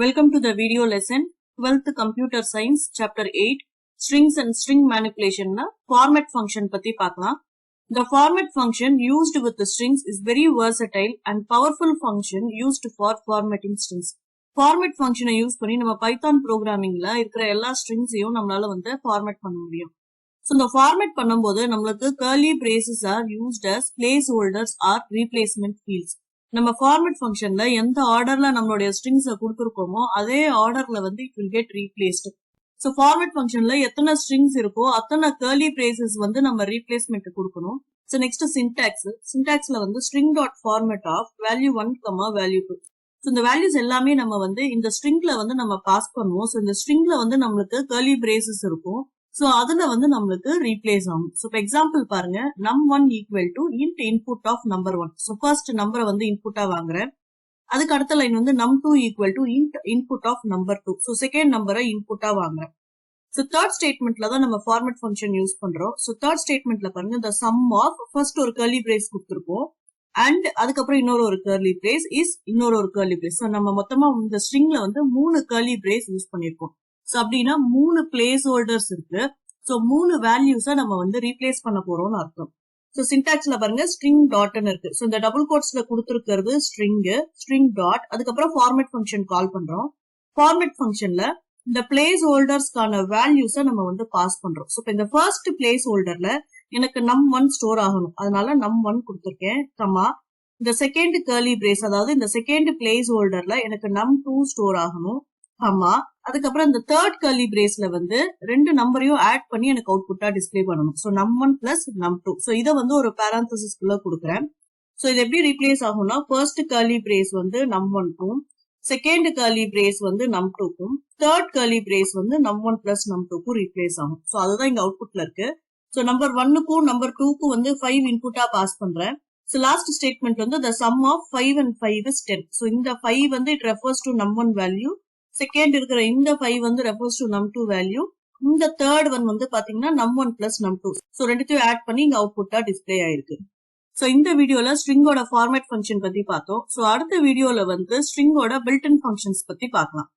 Welcome to the video lesson 12th Computer Science Chapter 8 Strings and String Manipulation na format function பத்தி பார்க்கலாம். The format function used with the strings is very versatile and powerful function used for formatting strings. Format function use பண்ணி நம்ம Python ப்ரோக்ராமிங்ல இருக்கிற எல்லா ஸ்ட்ரிங்ஸையும் நம்மளால format பண்ண முடியும். So இந்த format பண்ணும்போது நம்மளுக்கு curly braces are used as placeholders or replacement fields. நம்ம ஃபார்மேட் ஃபங்க்ஷன்ல எந்த ஆர்டர்ல நம்மளுடைய ஸ்ட்ரிங்ஸை கொடுத்துருக்கோமோ அதே ஆர்டர்ல it will get replaced. So format ஃபங்க்ஷன்ல எத்தனை ஸ்ட்ரிங்ஸ் இருக்கோ அத்தனை கர்லி பிரேசஸ் நம்ம ரீப்ளேஸ்மெண்ட் கொடுக்கணும். ஸோ நெக்ஸ்ட் சின்டாக்ஸ்ல string dot format of value 1, value 2. So இந்த வேல்யூஸ் எல்லாமே நம்ம இந்த ஸ்ட்ரிங்ல நம்ம பாஸ் பண்ணுவோம். ஸோ இந்த ஸ்ட்ரிங்ல நம்மளுக்கு கர்லி பிரேசஸ் இருக்கும். சோ அதுல நம்மளுக்கு ரீப்ளேஸ் ஆகும். சோ இப்போ எக்ஸாம்பிள் பாருங்க, num1 equal to int input of number 1. So first நம்பரை இன்புட்டா வாங்குறேன். அதுக்கு அடுத்த line num2 equal to int input of number 2. So second நம்பரை இன்புட்டா வாங்குறேன். சோ தேர்ட் ஸ்டேட்மெண்ட்ல தான் நம்ம ஃபார்மேட் ஃபங்க்ஷன் யூஸ் பண்றோம். சோ தேர்ட் ஸ்டேட்மெண்ட்ல பாருங்க, the sum of ஃபர்ஸ்ட் ஒரு கர்லி பிரேஸ் கொடுத்திருப்போம் அண்ட் அதுக்கப்புறம் இன்னொரு கர்லி பிரேஸ் இஸ் இன்னொரு கர்லி பிரேஸ். சோ நம்ம மொத்தமா இந்த ஸ்ட்ரிங்ல 3 கர்லி பிரேஸ் யூஸ் பண்ணிருக்கோம். சோ அப்படின்னா 3 பிளேஸ் ஹோல்டர்ஸ் இருக்கு. சோ 3 வேல்யூஸை நம்ம ரீப்ளேஸ் பண்ண போறோம்னு அர்த்தம். சோ சின்டாக்ஸ்ல பாருங்க ஸ்ட்ரிங் டாட்னு இருக்கு. சோ இந்த டபுள் கோட்ஸ்ல கொடுத்திருக்கிறது ஸ்ட்ரிங் டாட், அதுக்கப்புறம் ஃபார்மேட் ஃபங்க்ஷன் கால் பண்றோம். ஃபார்மேட் ஃபங்க்ஷன்ல இந்த பிளேஸ் ஹோல்டர்ஸ்க்கான வேல்யூஸை நம்ம பாஸ் பண்றோம். சோ இந்த ஃபர்ஸ்ட் பிளேஸ் ஹோல்டர்ல எனக்கு num1 ஸ்டோர் ஆகணும், அதனால num1 கொடுத்திருக்கேன். கமா இந்த செகண்ட் கர்லி பிரேஸ், அதாவது இந்த செகண்ட் பிளேஸ் ஹோல்டர்ல எனக்கு num2 ஸ்டோர் ஆகணும். ஆமா, அதுக்கப்புறம் இந்த தேர்ட் கர்லி பிரேஸ்ல ரெண்டு நம்பரையும் ஆட் பண்ணி எனக்கு அவுட்புட்டா டிஸ்பிளே பண்ணணும். So num1 plus num2. So இதை ஒரு பேராந்தசிஸ் குள்ள கொடுக்குறேன். சோ இது எப்படி ரீப்ளேஸ் ஆகும்னா, ஃபர்ஸ்ட் கர்லி பிரேஸ் num1க்கும், செகண்ட் கர்லி பிரேஸ் num2க்கும், third curly brace num1 plus num2க்கும் ரீப்ளேஸ் ஆகும். சோ அதுதான் இங்க அவுட்புட்ல இருக்கு. சோ நம்பர் 1க்கும் நம்பர் 2க்கும் 5 இன்புட்டா பாஸ் பண்றேன். So last statement the sum of 5 and 5 is 10. So இந்த 5 it refers to num1 value. Second இருக்கிற இந்த 5 refers to num2 வேல்யூ. இந்த தேர்ட் பாத்தீங்கன்னா num1 பிளஸ் num2. சோ ரெண்டுத்தையும் ஆட் பண்ணி இங்க அவுட்புட்டா டிஸ்பிளே ஆயிருக்கு. சோ இந்த வீடியோல ஸ்ட்ரிங்கோட ஃபார்மேட் ஃபங்க்ஷன் பத்தி பார்த்தோம். சோ அடுத்த வீடியோல ஸ்ட்ரிங்கோட பில்ட் இன் ஃபங்க்ஷன்ஸ் பத்தி பார்க்கலாம்.